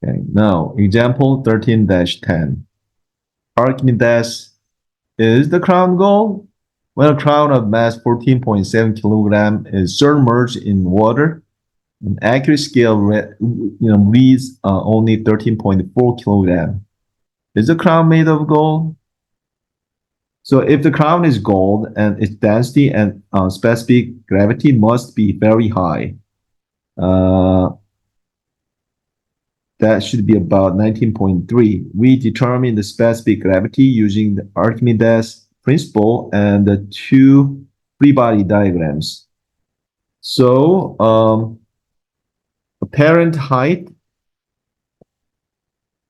Okay, now example 13-10. Archimedes is the crown gold. When a crown of mass 14.7 kilogram is submerged in water, an accurate scale reads only 13.4 kilogram. Is the crown made of gold? So if the crown is gold and its density and specific gravity must be very high, that should be about 19.3. We determine the specific gravity using the Archimedes principle and the two free body diagrams. So apparent height,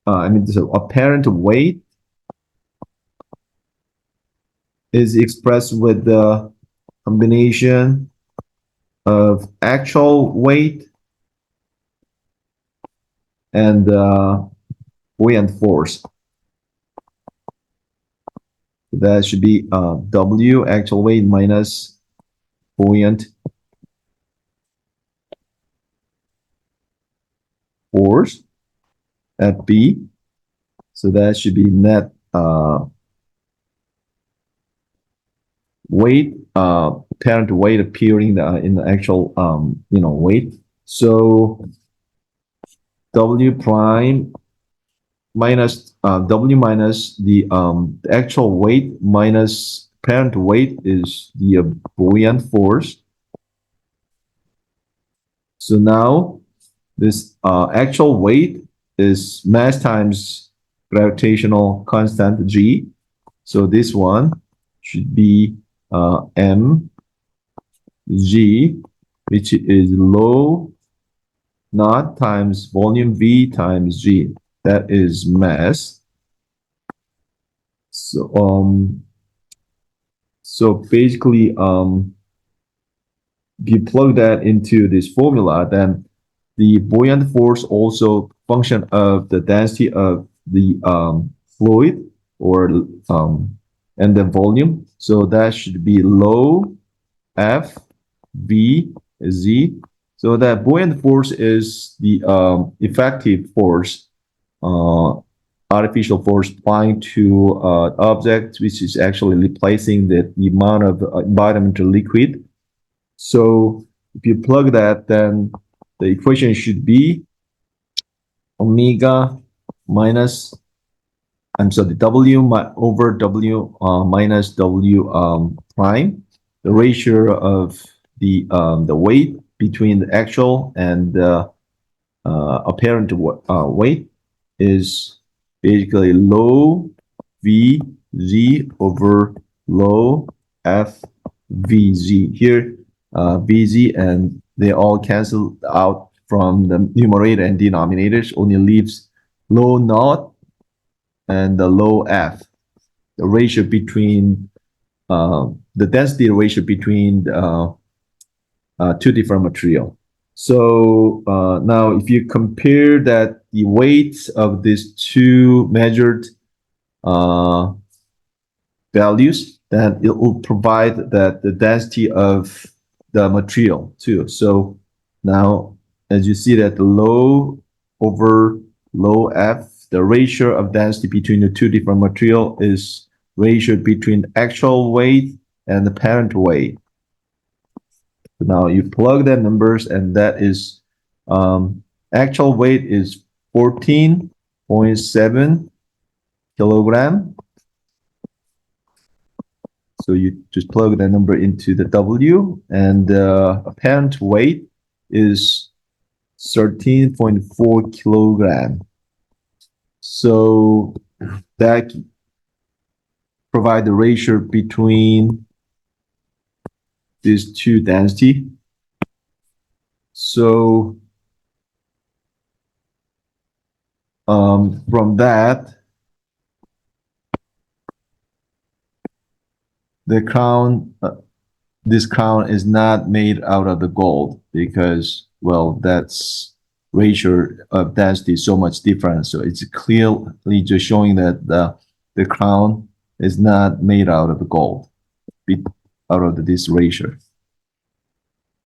so apparent weight is expressed with the combination of actual weight and buoyant force. That should be W actual weight minus buoyant force at B. So that should be net weight, apparent weight appearing in the actual weight. So W prime minus W minus the actual weight minus apparent weight is the buoyant force. So now this actual weight is mass times gravitational constant G. So this one should be M G, which is low naught times volume V times G. That is mass. So basically if you plug that into this formula, then the buoyant force also function of the density of the fluid or and the volume. So that should be low F V Z. So that buoyant force is the effective force, artificial force applying to object, which is actually replacing the amount of environmental liquid. So if you plug that, then the equation should be omega minus, W over W minus W prime, the ratio of the weight between the actual and the apparent weight is basically low V Z over low F V Z. Here V Z and they all cancel out from the numerator and denominators, only leaves low naught and the low F. The ratio between the density ratio between two different material. So now if you compare that the weights of these two measured values, then it will provide that the density of the material too. So now as you see that the low over low F, the ratio of density between the two different material is ratio between actual weight and the apparent weight. So now you plug the numbers, and that is actual weight is 14.7 kilogram. So you just plug that number into the W, and the apparent weight is 13.4 kilogram. So that provide the ratio between these two density. So from that, the crown, this crown is not made out of the gold because, well, that's ratio of density is so much different. So it's clearly just showing that the crown is not made out of the gold, out of this ratio.